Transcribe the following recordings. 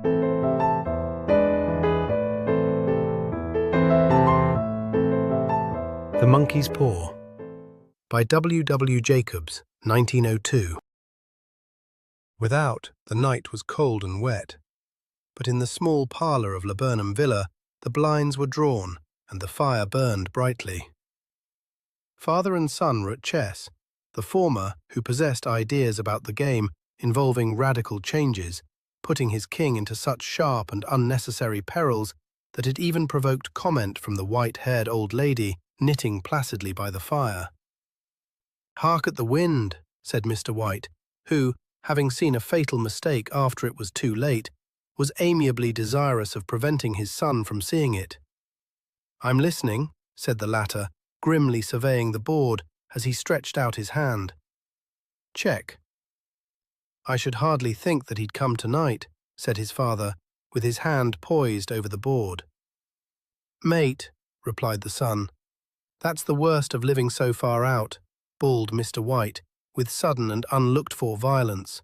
The Monkey's Paw by W. W. Jacobs, 1902. Without, the night was cold and wet, but in the small parlour of Laburnum Villa the blinds were drawn and the fire burned brightly. Father and son were at chess, the former, who possessed ideas about the game involving radical changes, putting his king into such sharp and unnecessary perils that it even provoked comment from the white-haired old lady knitting placidly by the fire. "Hark at the wind," said Mr. White, who, having seen a fatal mistake after it was too late, was amiably desirous of preventing his son from seeing it. "I'm listening," said the latter, grimly surveying the board as he stretched out his hand. "Check." "I should hardly think that he'd come tonight," said his father, with his hand poised over the board. "Mate," replied the son. "That's the worst of living so far out," bawled Mr. White, with sudden and unlooked-for violence.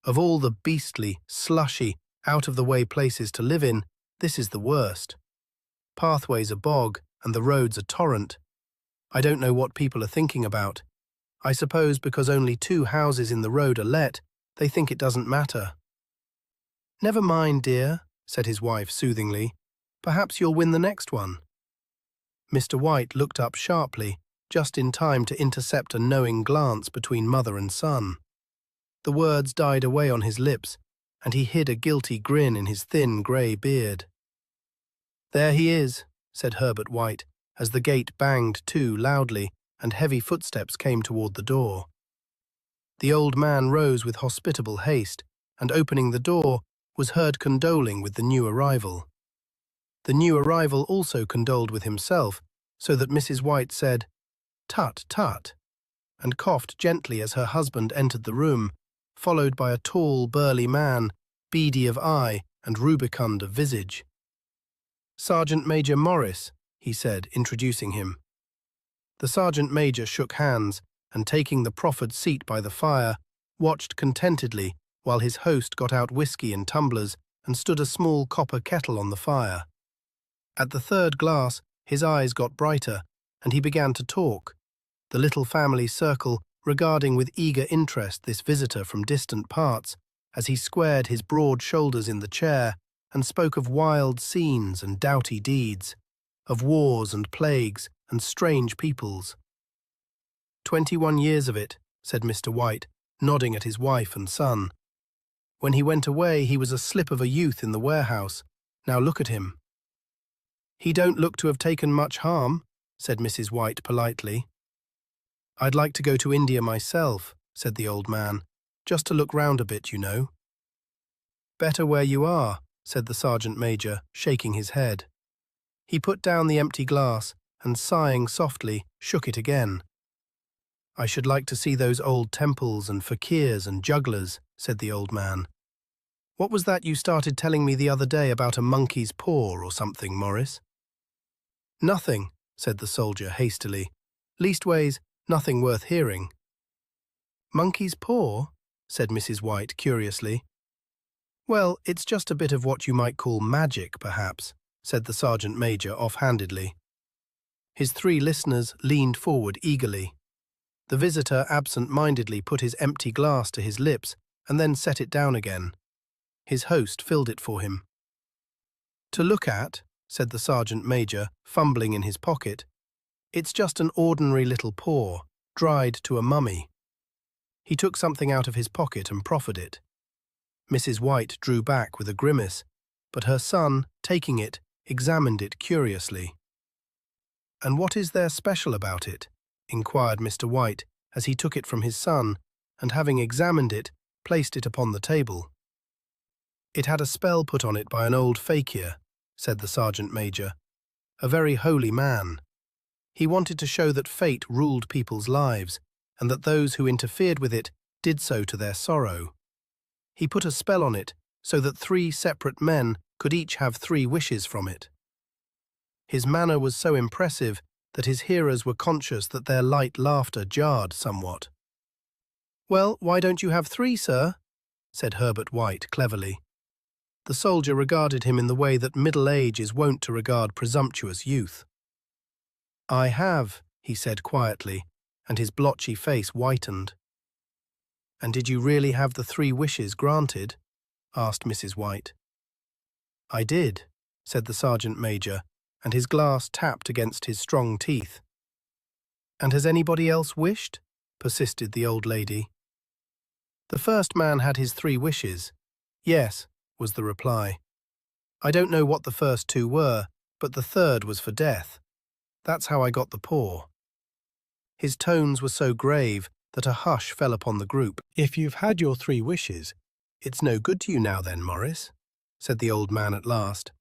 "Of all the beastly, slushy, out-of-the-way places to live in, this is the worst. Pathway's a bog, and the road's a torrent. I don't know what people are thinking about. I suppose because only 2 houses in the road are let, they think it doesn't matter." "Never mind, dear," said his wife soothingly. "Perhaps you'll win the next one." Mr. White looked up sharply, just in time to intercept a knowing glance between mother and son. The words died away on his lips, and he hid a guilty grin in his thin grey beard. "There he is," said Herbert White, as the gate banged to loudly and heavy footsteps came toward the door. The old man rose with hospitable haste, and opening the door, was heard condoling with the new arrival. The new arrival also condoled with himself, so that Mrs. White said, "Tut, tut," and coughed gently as her husband entered the room, followed by a tall, burly man, beady of eye and rubicund of visage. "Sergeant Major Morris," he said, introducing him. The sergeant major shook hands, and taking the proffered seat by the fire, watched contentedly while his host got out whiskey in tumblers and stood a small copper kettle on the fire. At the 3rd glass, his eyes got brighter, and he began to talk, the little family circle regarding with eager interest this visitor from distant parts, as he squared his broad shoulders in the chair and spoke of wild scenes and doughty deeds, of wars and plagues and strange peoples. 21 years of it," said Mr. White, nodding at his wife and son. "When he went away he was a slip of a youth in the warehouse. Now look at him." "He don't look to have taken much harm," said Mrs. White politely. "I'd like to go to India myself," said the old man, "just to look round a bit, you know." "Better where you are," said the sergeant major, shaking his head. He put down the empty glass and, sighing softly, shook it again. "I should like to see those old temples and fakirs and jugglers," said the old man. "What was that you started telling me the other day about a monkey's paw or something, Morris?" "Nothing," said the soldier hastily. "Leastways, nothing worth hearing." "Monkey's paw?" said Mrs. White curiously. "Well, it's just a bit of what you might call magic, perhaps," said the sergeant major offhandedly. His 3 listeners leaned forward eagerly. The visitor absent-mindedly put his empty glass to his lips and then set it down again. His host filled it for him. "To look at," said the sergeant major, fumbling in his pocket, "it's just an ordinary little paw, dried to a mummy." He took something out of his pocket and proffered it. Mrs. White drew back with a grimace, but her son, taking it, examined it curiously. "And what is there special about it?" inquired Mr. White, as he took it from his son, and having examined it, placed it upon the table. "It had a spell put on it by an old fakir," said the sergeant major, "a very holy man. He wanted to show that fate ruled people's lives, and that those who interfered with it did so to their sorrow. He put a spell on it so that 3 separate men could each have 3 wishes from it. His manner was so impressive that his hearers were conscious that their light laughter jarred somewhat. "Well, why don't you have 3, sir?" said Herbert White cleverly. The soldier regarded him in the way that middle age is wont to regard presumptuous youth. "I have," he said quietly, and his blotchy face whitened. "And did you really have the 3 wishes granted?" asked Mrs. White. "I did," said the sergeant major, and his glass tapped against his strong teeth. "And has anybody else wished?" persisted the old lady. "The first man had his 3 wishes. Yes," was the reply. "I don't know what the first 2 were, but the third was for death. That's how I got the paw." His tones were so grave that a hush fell upon the group. "If you've had your 3 wishes, it's no good to you now then, Morris," said the old man at last.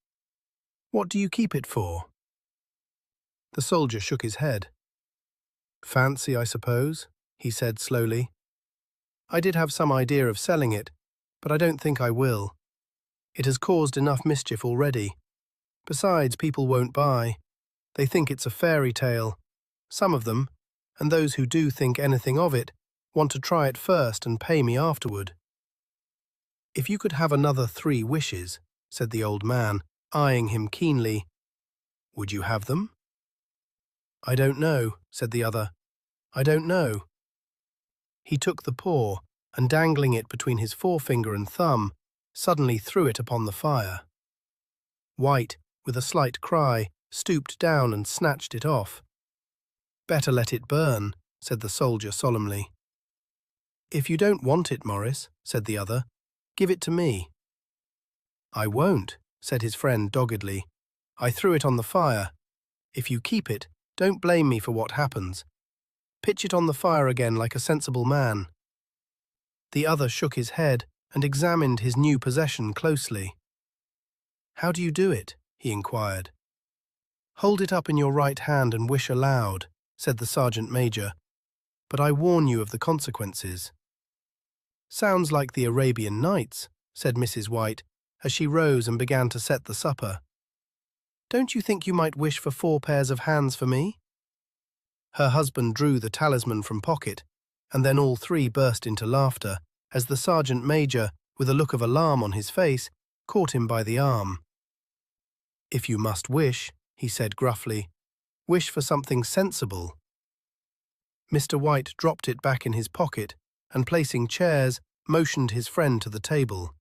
"What do you keep it for?" The soldier shook his head. "Fancy, I suppose," he said slowly. "I did have some idea of selling it, but I don't think I will. It has caused enough mischief already. Besides, people won't buy. They think it's a fairy tale. Some of them, and those who do think anything of it, want to try it first and pay me afterward." "If you could have another 3 wishes," said the old man, eyeing him keenly, "would you have them?" "I don't know," said the other. "I don't know." He took the paw, and dangling it between his forefinger and thumb, suddenly threw it upon the fire. White, with a slight cry, stooped down and snatched it off. "Better let it burn," said the soldier solemnly. "If you don't want it, Morris," said the other, "give it to me." "I won't," said his friend doggedly. "I threw it on the fire. If you keep it, don't blame me for what happens. Pitch it on the fire again like a sensible man." The other shook his head and examined his new possession closely. "How do you do it?" he inquired. "Hold it up in your right hand and wish aloud," said the sergeant major, "but I warn you of the consequences." "Sounds like the Arabian Nights," said Mrs. White, as she rose and began to set the supper. "Don't you think you might wish for 4 pairs of hands for me?" Her husband drew the talisman from pocket, and then all 3 burst into laughter, as the sergeant major, with a look of alarm on his face, caught him by the arm. "If you must wish," he said gruffly, "wish for something sensible." Mr. White dropped it back in his pocket, and placing chairs, motioned his friend to the table.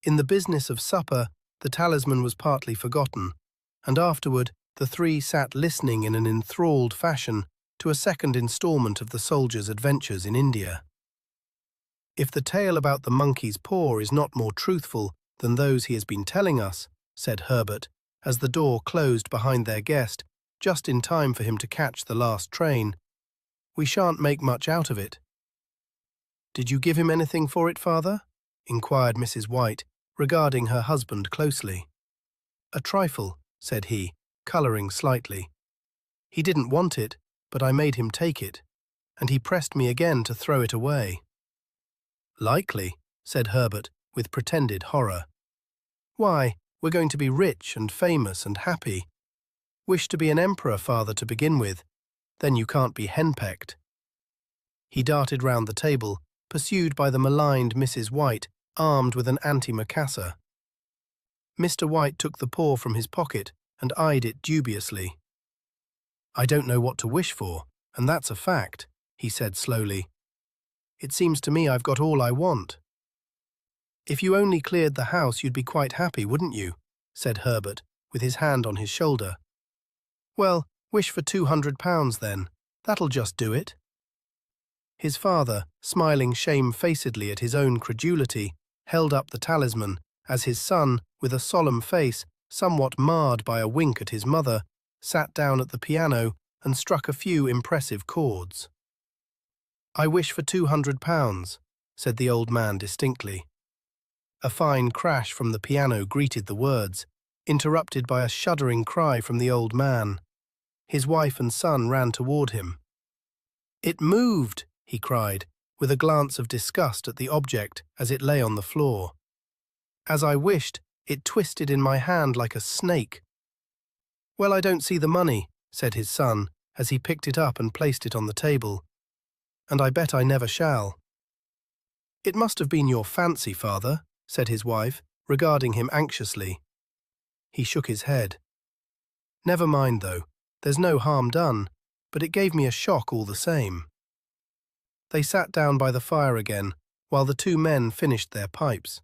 In the business of supper, the talisman was partly forgotten, and afterward the 3 sat listening in an enthralled fashion to a second installment of the soldier's adventures in India. "If the tale about the monkey's paw is not more truthful than those he has been telling us," said Herbert, as the door closed behind their guest, just in time for him to catch the last train, "we shan't make much out of it." "Did you give him anything for it, father?" inquired Mrs. White, regarding her husband closely. "A trifle," said he, colouring slightly. "He didn't want it, but I made him take it, and he pressed me again to throw it away." "Likely," said Herbert, with pretended horror. "Why, we're going to be rich and famous and happy. Wish to be an emperor, father, to begin with. Then you can't be henpecked." He darted round the table, pursued by the maligned Mrs. White, armed with an antimacassar. Mr. White took the paw from his pocket and eyed it dubiously. "I don't know what to wish for, and that's a fact," he said slowly. "It seems to me I've got all I want." "If you only cleared the house, you'd be quite happy, wouldn't you?" said Herbert, with his hand on his shoulder. "Well, wish for £200 then. That'll just do it." His father, smiling shamefacedly at his own credulity, held up the talisman, as his son, with a solemn face, somewhat marred by a wink at his mother, sat down at the piano and struck a few impressive chords. "I wish for £200, said the old man distinctly. A fine crash from the piano greeted the words, interrupted by a shuddering cry from the old man. His wife and son ran toward him. "It moved!" he cried, with a glance of disgust at the object as it lay on the floor. "As I wished, it twisted in my hand like a snake." "Well, I don't see the money," said his son, as he picked it up and placed it on the table. "And I bet I never shall." "It must have been your fancy, father," said his wife, regarding him anxiously. He shook his head. "Never mind, though. There's no harm done, but it gave me a shock all the same." They sat down by the fire again, while the two men finished their pipes.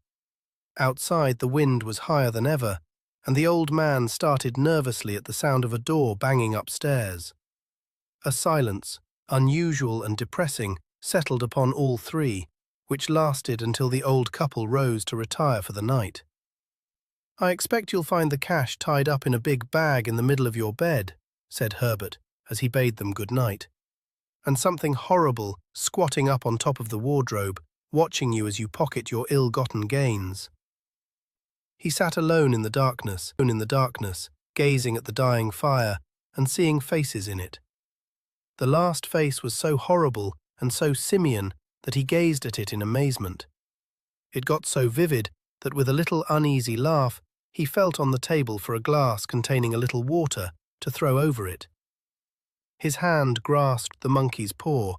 Outside, the wind was higher than ever, and the old man started nervously at the sound of a door banging upstairs. A silence, unusual and depressing, settled upon all three, which lasted until the old couple rose to retire for the night. "I expect you'll find the cash tied up in a big bag in the middle of your bed," said Herbert, as he bade them good night, "and something horrible squatting up on top of the wardrobe, watching you as you pocket your ill-gotten gains." He sat alone in the darkness, gazing at the dying fire and seeing faces in it. The last face was so horrible and so simian that he gazed at it in amazement. It got so vivid that with a little uneasy laugh he felt on the table for a glass containing a little water to throw over it. His hand grasped the monkey's paw,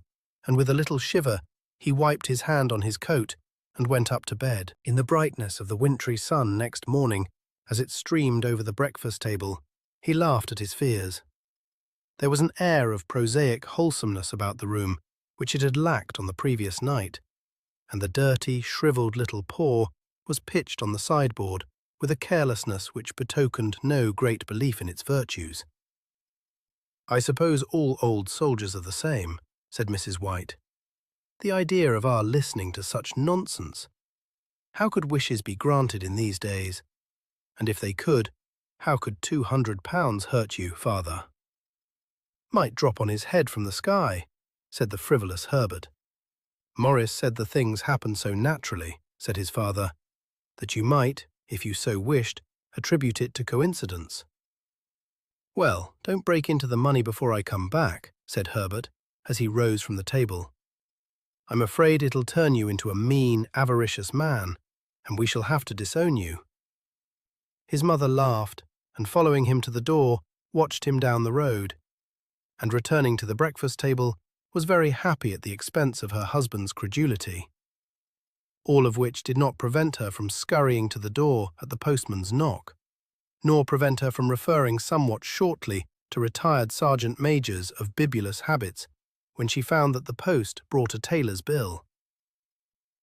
and with a little shiver he wiped his hand on his coat and went up to bed. In the brightness of the wintry sun next morning, as it streamed over the breakfast table, he laughed at his fears. There was an air of prosaic wholesomeness about the room which it had lacked on the previous night, and the dirty, shriveled little paw was pitched on the sideboard with a carelessness which betokened no great belief in its virtues. "I suppose all old soldiers are the same," said Mrs. White. "The idea of our listening to such nonsense! How could wishes be granted in these days? And if they could, how could £200 hurt you, father?" "Might drop on his head from the sky," said the frivolous Herbert. "Morris said the things happened so naturally," said his father, "that you might, if you so wished, attribute it to coincidence." "Well, don't break into the money before I come back," said Herbert, as he rose from the table. "I'm afraid it'll turn you into a mean, avaricious man, and we shall have to disown you." His mother laughed, and following him to the door, watched him down the road, and returning to the breakfast table, was very happy at the expense of her husband's credulity. All of which did not prevent her from scurrying to the door at the postman's knock, nor prevent her from referring somewhat shortly to retired sergeant majors of bibulous habits when she found that the post brought a tailor's bill.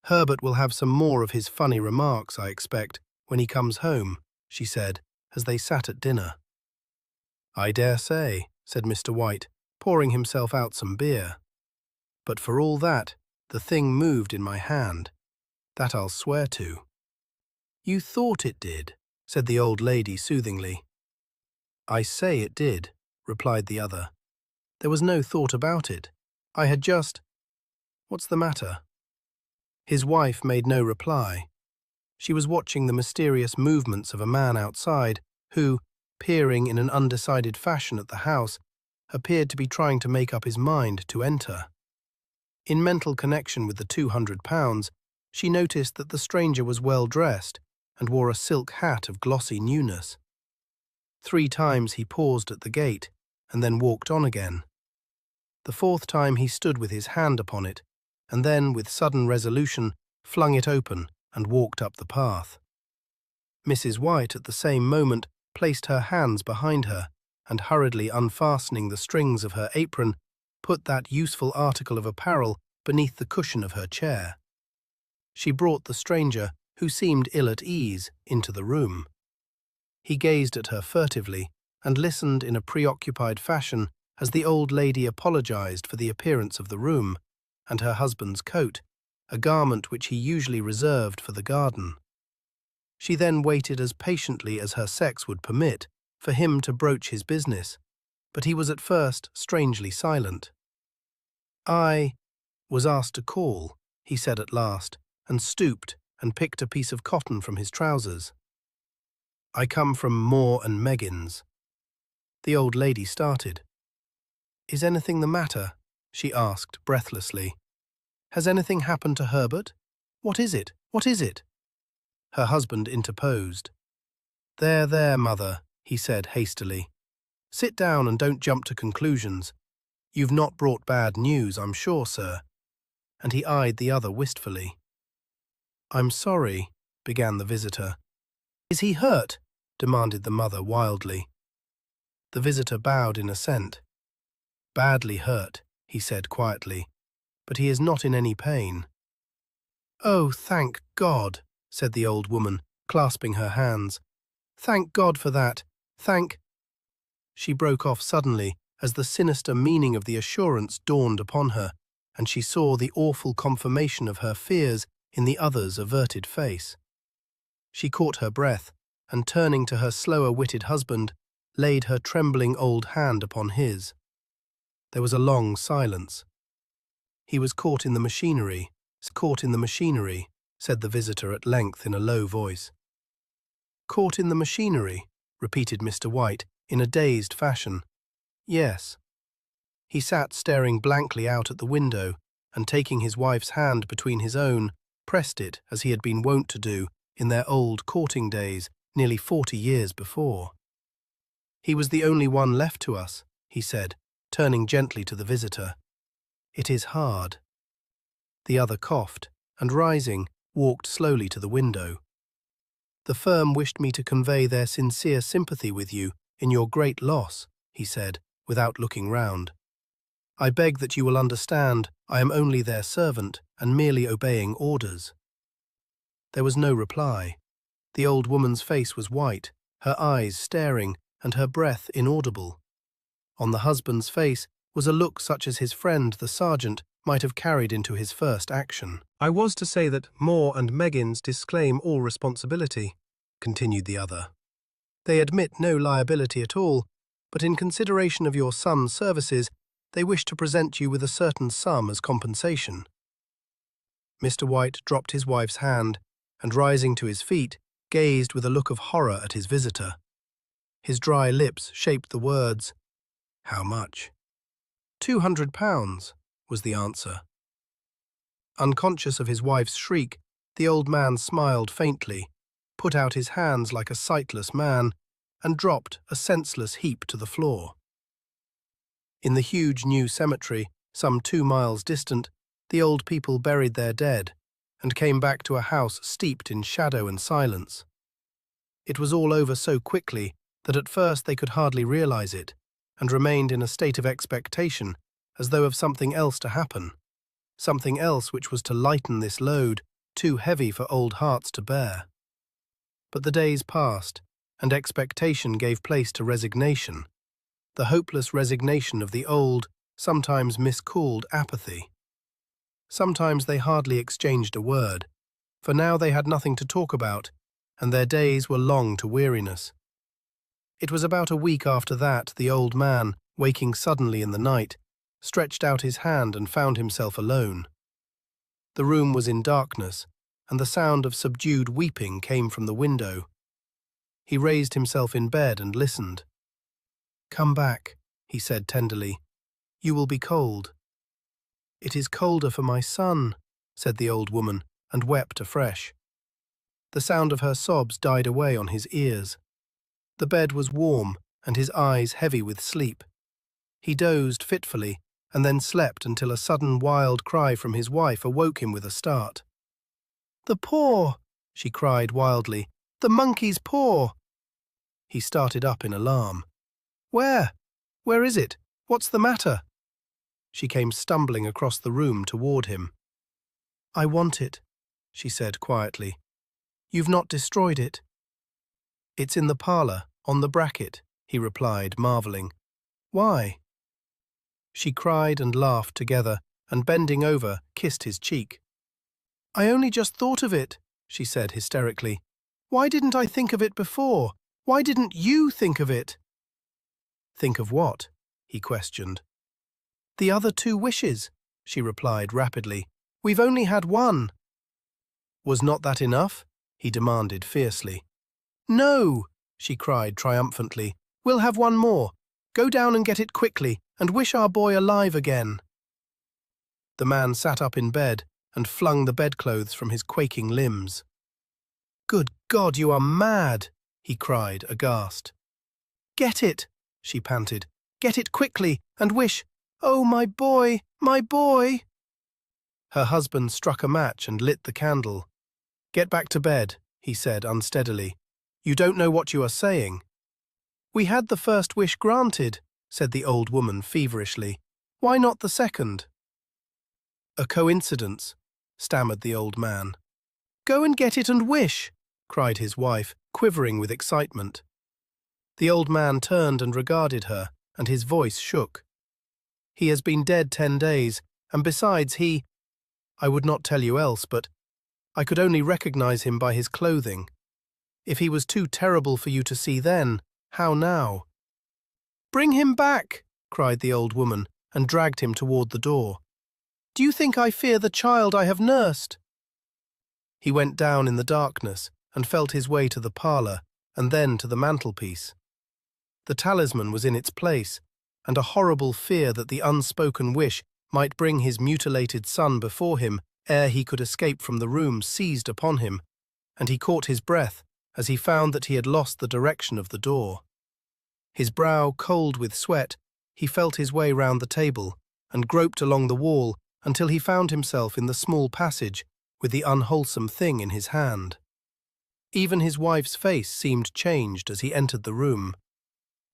"Herbert will have some more of his funny remarks, I expect, when he comes home," she said, as they sat at dinner. "I dare say," said Mr. White, pouring himself out some beer. "But for all that, the thing moved in my hand. That I'll swear to." "You thought it did," said the old lady soothingly. "I say it did," replied the other. "There was no thought about it. I had just— What's the matter?" His wife made no reply. She was watching the mysterious movements of a man outside who, peering in an undecided fashion at the house, appeared to be trying to make up his mind to enter. In mental connection with the £200, she noticed that the stranger was well dressed and wore a silk hat of glossy newness. 3 times he paused at the gate and then walked on again. The 4th time he stood with his hand upon it, and then, with sudden resolution, flung it open and walked up the path. Mrs. White at the same moment placed her hands behind her, and hurriedly unfastening the strings of her apron, put that useful article of apparel beneath the cushion of her chair. She brought the stranger, who seemed ill at ease, into the room. He gazed at her furtively, and listened in a preoccupied fashion as the old lady apologized for the appearance of the room, and her husband's coat, a garment which he usually reserved for the garden. She then waited as patiently as her sex would permit for him to broach his business, but he was at first strangely silent. "I was asked to call," he said at last, and stooped and picked a piece of cotton from his trousers. "I come from Moore and Meggins." The old lady started. "Is anything the matter?" she asked breathlessly. "Has anything happened to Herbert? What is it? What is it?" Her husband interposed. There, mother," he said hastily. "Sit down and don't jump to conclusions. You've not brought bad news, I'm sure, sir." And he eyed the other wistfully. "I'm sorry," began the visitor, "Is he hurt?" demanded the mother wildly. The visitor bowed in assent. "Badly hurt," he said quietly, "but he is not in any pain." "Oh, thank God," said the old woman, clasping her hands. "Thank God for that. Thank—" She broke off suddenly as the sinister meaning of the assurance dawned upon her, and she saw the awful confirmation of her fears in the other's averted face. She caught her breath, and turning to her slower-witted husband, laid her trembling old hand upon his. There was a long silence. "He was caught in the machinery, said the visitor at length in a low voice. "Caught in the machinery," repeated Mr. White in a dazed fashion. "Yes." He sat staring blankly out at the window, and taking his wife's hand between his own, pressed it as he had been wont to do in their old courting days nearly 40 years before. "He was the only one left to us," he said, turning gently to the visitor. "It is hard." The other coughed, and rising, walked slowly to the window. "The firm wished me to convey their sincere sympathy with you in your great loss," he said, without looking round. "I beg that you will understand I am only their servant and merely obeying orders." There was no reply. The old woman's face was white, her eyes staring, and her breath inaudible. On the husband's face was a look such as his friend, the sergeant, might have carried into his first action. "I was to say that Moore and Meggins disclaim all responsibility," continued the other. "They admit no liability at all, but in consideration of your son's services, they wish to present you with a certain sum as compensation." Mr. White dropped his wife's hand, and rising to his feet, gazed with a look of horror at his visitor. His dry lips shaped the words, "How much?" £200, was the answer. Unconscious of his wife's shriek, the old man smiled faintly, put out his hands like a sightless man, and dropped a senseless heap to the floor. In the huge new cemetery, some 2 miles distant, the old people buried their dead, and came back to a house steeped in shadow and silence. It was all over so quickly that at first they could hardly realize it, and remained in a state of expectation, as though of something else to happen, something else which was to lighten this load, too heavy for old hearts to bear. But the days passed, and expectation gave place to resignation, the hopeless resignation of the old, sometimes miscalled apathy. Sometimes they hardly exchanged a word, for now they had nothing to talk about, and their days were long to weariness. It was about a week after that the old man, waking suddenly in the night, stretched out his hand and found himself alone. The room was in darkness, and the sound of subdued weeping came from the window. He raised himself in bed and listened. "Come back," he said tenderly. "You will be cold." "It is colder for my son," said the old woman, and wept afresh. The sound of her sobs died away on his ears. The bed was warm, and his eyes heavy with sleep. He dozed fitfully, and then slept until a sudden wild cry from his wife awoke him with a start. "The paw!" she cried wildly. "The monkey's paw!" He started up in alarm. "Where? Where is it? What's the matter?" She came stumbling across the room toward him. "I want it," she said quietly. "You've not destroyed it?" "It's in the parlour, on the bracket," he replied, marvelling. "Why?" She cried and laughed together, and bending over, kissed his cheek. "I only just thought of it," she said hysterically. "Why didn't I think of it before? Why didn't you think of it?" "Think of what?" he questioned. "The other 2 wishes," she replied rapidly. "We've only had one." "Was not that enough?" he demanded fiercely. "No," she cried triumphantly. "We'll have one more. Go down and get it quickly, and wish our boy alive again." The man sat up in bed and flung the bedclothes from his quaking limbs. "Good God, you are mad!" he cried, aghast. "Get it," she panted. "Get it quickly, and wish— Oh, my boy, my boy!" Her husband struck a match and lit the candle. "Get back to bed," he said unsteadily. You don't know what you are saying." "We had the first wish granted," said the old woman feverishly. "Why not the second?" "A coincidence," stammered the old man. "Go and get it and wish," cried his wife, quivering with excitement. The old man turned and regarded her, and his voice shook. "He has been dead 10 days, and besides I would not tell you else, but I could only recognize him by his clothing. If he was too terrible for you to see then, how now?" "Bring him back," cried the old woman, and dragged him toward the door. "Do you think I fear the child I have nursed?" He went down in the darkness and felt his way to the parlour and then to the mantelpiece. The talisman was in its place, and a horrible fear that the unspoken wish might bring his mutilated son before him ere he could escape from the room seized upon him, and he caught his breath as he found that he had lost the direction of the door. His brow cold with sweat, he felt his way round the table and groped along the wall until he found himself in the small passage with the unwholesome thing in his hand. Even his wife's face seemed changed as he entered the room.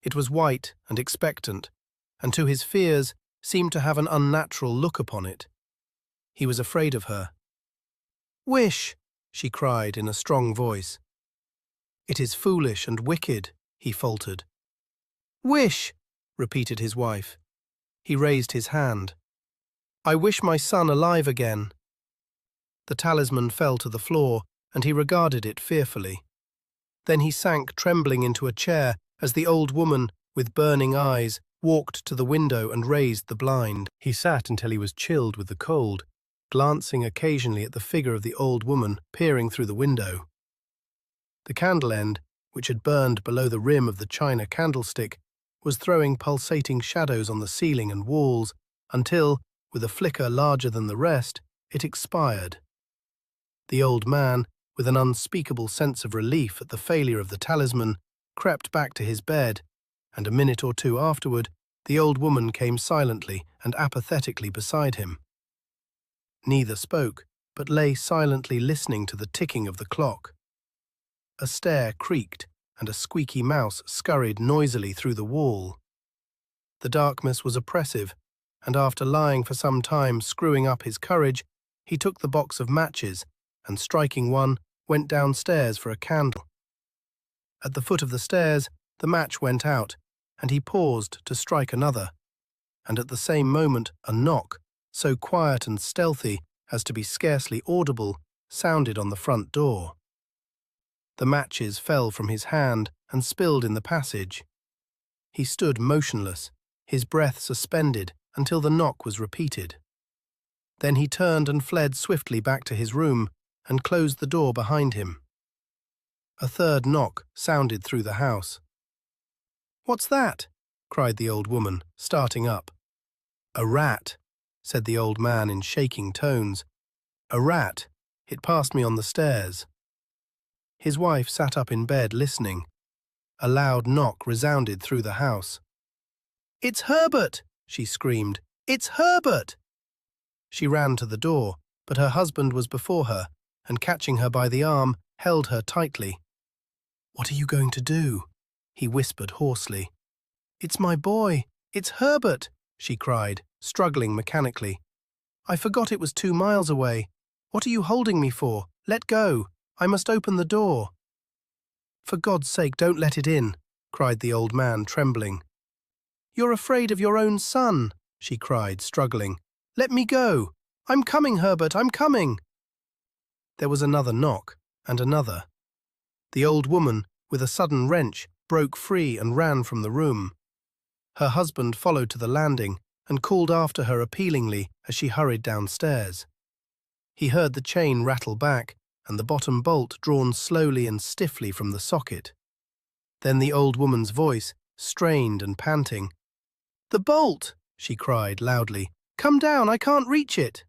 It was white and expectant, and to his fears seemed to have an unnatural look upon it. He was afraid of her. "Wish," she cried in a strong voice. "It is foolish and wicked," he faltered. "Wish," repeated his wife. He raised his hand. "I wish my son alive again." The talisman fell to the floor, and he regarded it fearfully. Then he sank trembling into a chair as the old woman, with burning eyes, walked to the window and raised the blind. He sat until he was chilled with the cold, glancing occasionally at the figure of the old woman peering through the window. The candle end, which had burned below the rim of the china candlestick, was throwing pulsating shadows on the ceiling and walls until, with a flicker larger than the rest, it expired. The old man, with an unspeakable sense of relief at the failure of the talisman, crept back to his bed, and a minute or two afterward, the old woman came silently and apathetically beside him. Neither spoke, but lay silently listening to the ticking of the clock. A stair creaked, and a squeaky mouse scurried noisily through the wall. The darkness was oppressive, and after lying for some time screwing up his courage, he took the box of matches, and striking one, went downstairs for a candle. At the foot of the stairs, the match went out, and he paused to strike another, and at the same moment a knock, so quiet and stealthy as to be scarcely audible, sounded on the front door. The matches fell from his hand and spilled in the passage. He stood motionless, his breath suspended until the knock was repeated. Then he turned and fled swiftly back to his room and closed the door behind him. A third knock sounded through the house. "What's that?" cried the old woman, starting up. "A rat," said the old man in shaking tones. "A rat. It passed me on the stairs." His wife sat up in bed listening. A loud knock resounded through the house. "It's Herbert!" she screamed. "It's Herbert!" She ran to the door, but her husband was before her, and catching her by the arm, held her tightly. "What are you going to do?" he whispered hoarsely. "It's my boy! It's Herbert!" she cried, struggling mechanically. "I forgot it was 2 miles away. What are you holding me for? Let go! I must open the door." "For God's sake, don't let it in," cried the old man, trembling. "You're afraid of your own son," she cried, struggling. "Let me go! I'm coming, Herbert, I'm coming!" There was another knock, and another. The old woman, with a sudden wrench, broke free and ran from the room. Her husband followed to the landing and called after her appealingly as she hurried downstairs. He heard the chain rattle back and the bottom bolt drawn slowly and stiffly from the socket. Then the old woman's voice, strained and panting. "The bolt!" she cried loudly. "Come down, I can't reach it!"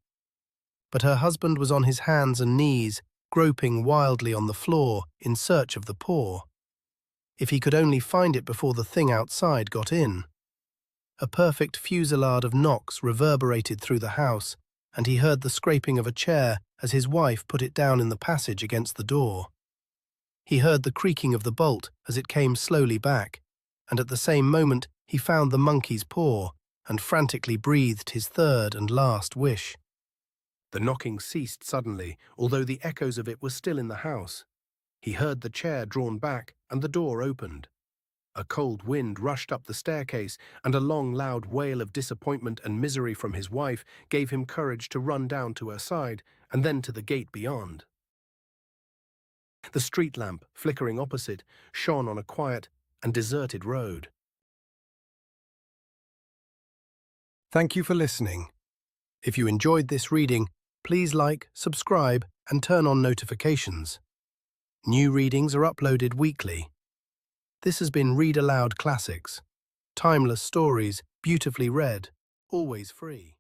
But her husband was on his hands and knees, groping wildly on the floor in search of the paw. If he could only find it before the thing outside got in. A perfect fusillade of knocks reverberated through the house, and he heard the scraping of a chair as his wife put it down in the passage against the door. He heard the creaking of the bolt as it came slowly back, and at the same moment he found the monkey's paw and frantically breathed his third and last wish. The knocking ceased suddenly, although the echoes of it were still in the house. He heard the chair drawn back and the door opened. A cold wind rushed up the staircase, and a long, loud wail of disappointment and misery from his wife gave him courage to run down to her side and then to the gate beyond. The street lamp, flickering opposite, shone on a quiet and deserted road. Thank you for listening. If you enjoyed this reading, please like, subscribe, and turn on notifications. New readings are uploaded weekly. This has been Read Aloud Classics. Timeless stories, beautifully read, always free.